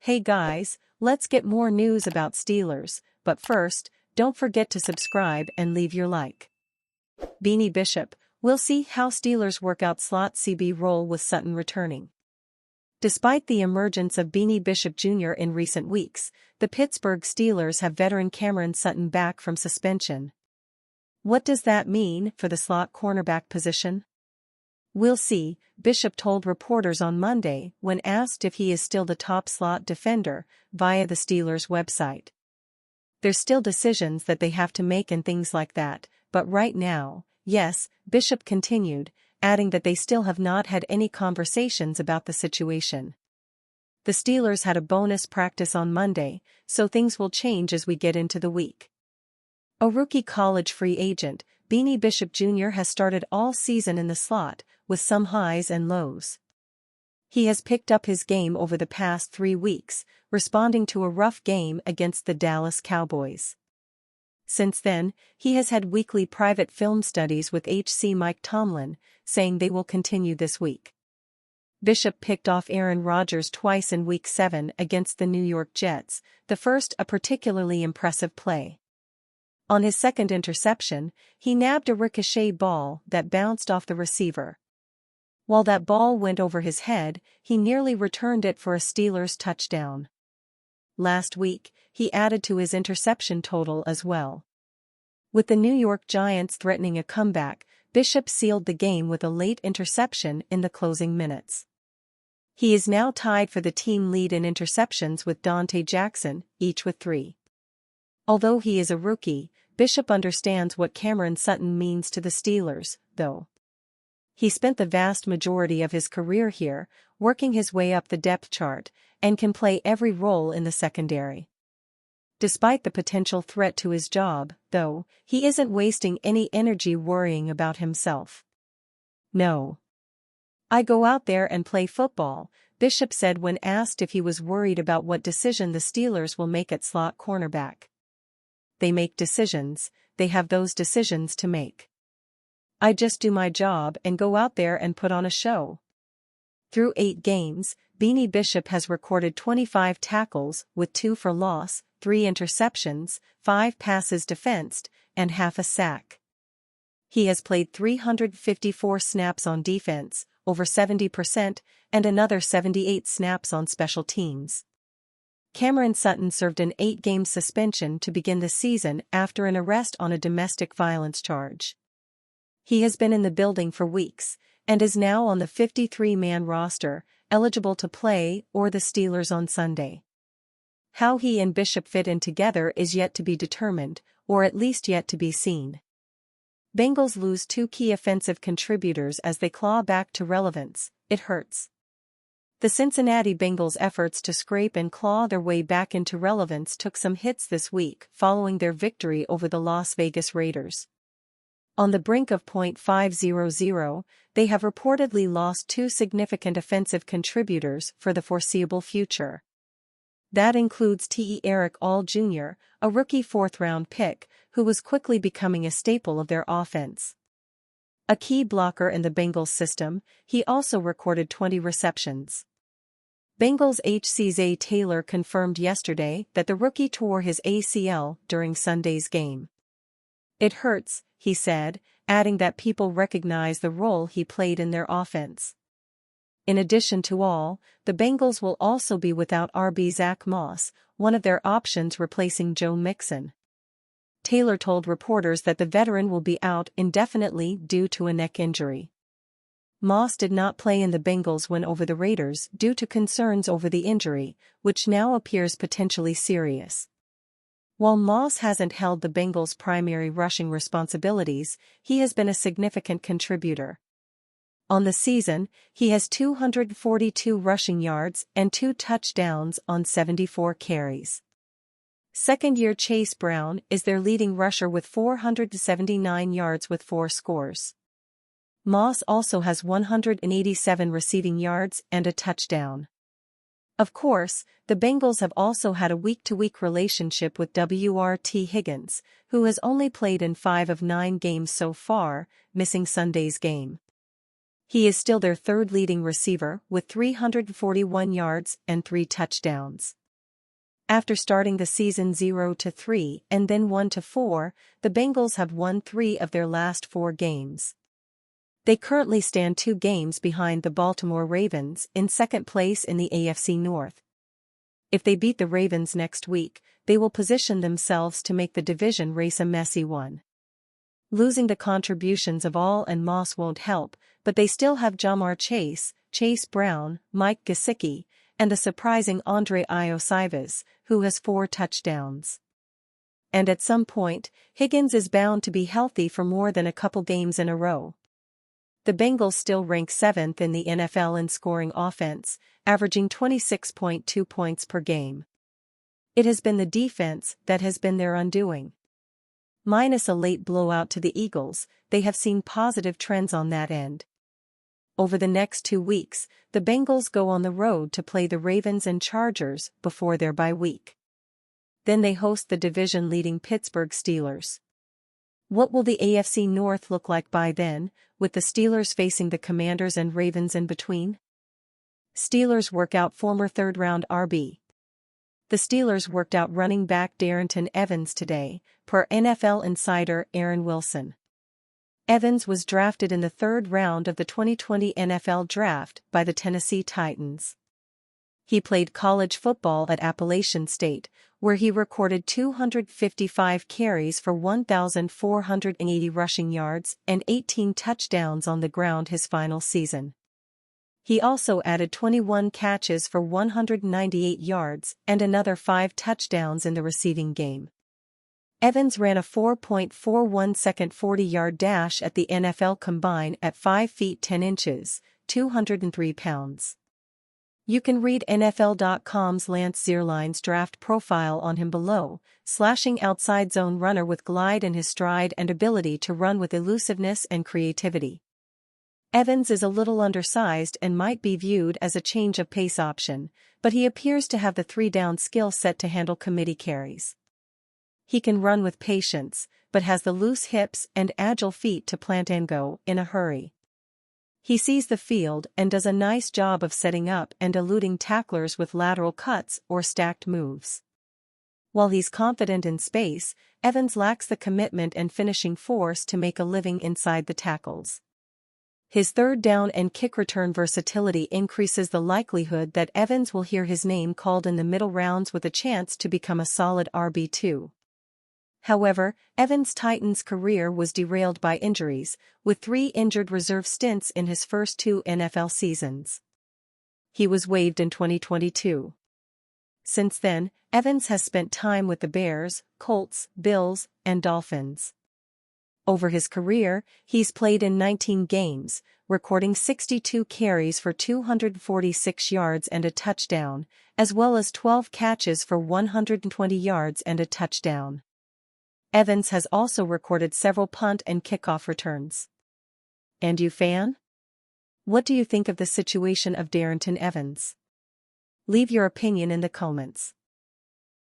Hey guys, let's get more news about Steelers, but first, don't forget to subscribe and leave your like. Beanie Bishop, we'll see how Steelers work out slot CB role with Sutton returning. Despite the emergence of Beanie Bishop Jr. in recent weeks, the Pittsburgh Steelers have veteran Cameron Sutton back from suspension. What does that mean for the slot cornerback position? We'll see, Bishop told reporters on Monday when asked if he is still the top slot defender, via the Steelers' website. There's still decisions that they have to make and things like that, but right now, yes, Bishop continued, adding that they still have not had any conversations about the situation. The Steelers had a bonus practice on Monday, so things will change as we get into the week. A rookie college free agent, Beanie Bishop Jr. has started all season in the slot, with some highs and lows. He has picked up his game over the past 3 weeks, responding to a rough game against the Dallas Cowboys. Since then, he has had weekly private film studies with HC Mike Tomlin, saying they will continue this week. Bishop picked off Aaron Rodgers twice in Week 7 against the New York Jets, the first a particularly impressive play. On his second interception, he nabbed a ricochet ball that bounced off the receiver. While that ball went over his head, he nearly returned it for a Steelers touchdown. Last week, he added to his interception total as well. With the New York Giants threatening a comeback, Bishop sealed the game with a late interception in the closing minutes. He is now tied for the team lead in interceptions with Dante Jackson, each with 3. Although he is a rookie, Bishop understands what Cameron Sutton means to the Steelers, though. He spent the vast majority of his career here, working his way up the depth chart, and can play every role in the secondary. Despite the potential threat to his job, though, he isn't wasting any energy worrying about himself. No. I go out there and play football, Bishop said when asked if he was worried about what decision the Steelers will make at slot cornerback. They make decisions, they have those decisions to make. I just do my job and go out there and put on a show. Through 8 games, Beanie Bishop has recorded 25 tackles with 2 for loss, 3 interceptions, 5 passes defensed, and half a sack. He has played 354 snaps on defense, over 70%, and another 78 snaps on special teams. Cameron Sutton served an 8-game suspension to begin the season after an arrest on a domestic violence charge. He has been in the building for weeks, and is now on the 53-man roster, eligible to play or the Steelers on Sunday. How he and Bishop fit in together is yet to be determined, or at least yet to be seen. Bengals lose 2 key offensive contributors as they claw back to relevance. It hurts. The Cincinnati Bengals' efforts to scrape and claw their way back into relevance took some hits this week following their victory over the Las Vegas Raiders. On the brink of .500, they have reportedly lost 2 significant offensive contributors for the foreseeable future. That includes Eric All Jr., a rookie 4th-round pick, who was quickly becoming a staple of their offense. A key blocker in the Bengals system, he also recorded 20 receptions. Bengals HC Taylor confirmed yesterday that the rookie tore his ACL during Sunday's game. It hurts, he said, adding that people recognize the role he played in their offense. In addition to all, the Bengals will also be without RB Zach Moss, one of their options replacing Joe Mixon. Taylor told reporters that the veteran will be out indefinitely due to a neck injury. Moss did not play in the Bengals win over the Raiders due to concerns over the injury, which now appears potentially serious. While Moss hasn't held the Bengals' primary rushing responsibilities, he has been a significant contributor. On the season, he has 242 rushing yards and 2 touchdowns on 74 carries. Second-year Chase Brown is their leading rusher with 479 yards with 4 scores. Moss also has 187 receiving yards and a touchdown. Of course, the Bengals have also had a week-to-week relationship with W.R.T. Higgins, who has only played in 5 of 9 games so far, missing Sunday's game. He is still their third leading receiver with 341 yards and 3 touchdowns. After starting the season 0-3 and then 1-4, the Bengals have won 3 of their last 4 games. They currently stand 2 games behind the Baltimore Ravens in second place in the AFC North. If they beat the Ravens next week, they will position themselves to make the division race a messy one. Losing the contributions of All and Moss won't help, but they still have Jamar Chase, Chase Brown, Mike Gesicki, and the surprising Andre Iosivas, who has 4 touchdowns. And at some point, Higgins is bound to be healthy for more than a couple games in a row. The Bengals still rank 7th in the NFL in scoring offense, averaging 26.2 points per game. It has been the defense that has been their undoing. Minus a late blowout to the Eagles, they have seen positive trends on that end. Over the next 2 weeks, the Bengals go on the road to play the Ravens and Chargers before their bye week. Then they host the division-leading Pittsburgh Steelers. What will the AFC North look like by then, with the Steelers facing the Commanders and Ravens in between? Steelers work out former third-round RB. The Steelers worked out running back Darrynton Evans today, per NFL insider Aaron Wilson. Evans was drafted in the 3rd round of the 2020 NFL Draft by the Tennessee Titans. He played college football at Appalachian State, where he recorded 255 carries for 1,480 rushing yards and 18 touchdowns on the ground his final season. He also added 21 catches for 198 yards and another 5 touchdowns in the receiving game. Evans ran a 4.41-second 40-yard dash at the NFL Combine at 5 feet 10 inches, 203 pounds. You can read NFL.com's Lance Zierlein's draft profile on him below, slashing outside zone runner with glide in his stride and ability to run with elusiveness and creativity. Evans is a little undersized and might be viewed as a change of pace option, but he appears to have the 3-down skill set to handle committee carries. He can run with patience, but has the loose hips and agile feet to plant and go in a hurry. He sees the field and does a nice job of setting up and eluding tacklers with lateral cuts or stacked moves. While he's confident in space, Evans lacks the commitment and finishing force to make a living inside the tackles. His 3rd down and kick return versatility increases the likelihood that Evans will hear his name called in the middle rounds with a chance to become a solid RB2. However, Evans' Titans' career was derailed by injuries, with 3 injured reserve stints in his first 2 NFL seasons. He was waived in 2022. Since then, Evans has spent time with the Bears, Colts, Bills, and Dolphins. Over his career, he's played in 19 games, recording 62 carries for 246 yards and a touchdown, as well as 12 catches for 120 yards and a touchdown. Evans has also recorded several punt and kickoff returns. And you fan? What do you think of the situation of Darrynton Evans? Leave your opinion in the comments.